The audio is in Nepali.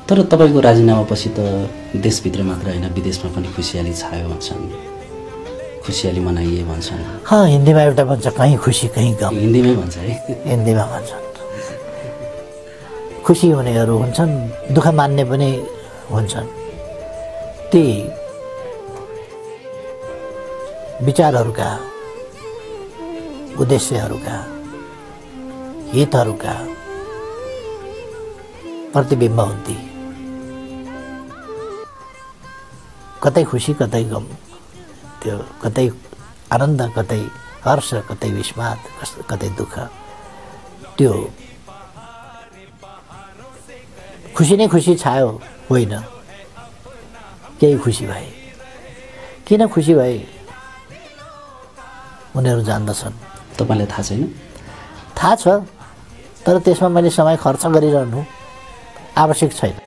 तर तपाईको राजीनामापछि त देशभित्र मात्र हैन विदेशमा पनि खुशियाली छायो भन्छन्, खुशियाली मनाइए भन्छन्। हिन्दीमा एउटा भन्छ कहीँ खुसी कहीँ गम, हिन्दीमै भन्छ है? हिन्दीमा भन्छन्। खुसी हुनेहरू हुन्छन्, दुःख मान्ने पनि हुन्छन्। ती विचारहरूका, उद्देश्यहरूका, हितहरूका प्रतिबिम्ब हुन्थे। कतै खुसी कतै गम, त्यो कतै आनन्द कतै हर्ष कतै विस्माद कतै दुःख, त्यो खुसी नै खुसी छायो होइन, केही खुसी भए। किन खुसी भए उनीहरू जान्दछन्। तपाईलाई थाहा छैन? थाहा छ, तर त्यसमा मैले समय खर्च गरिरहनु आवश्यक छैन।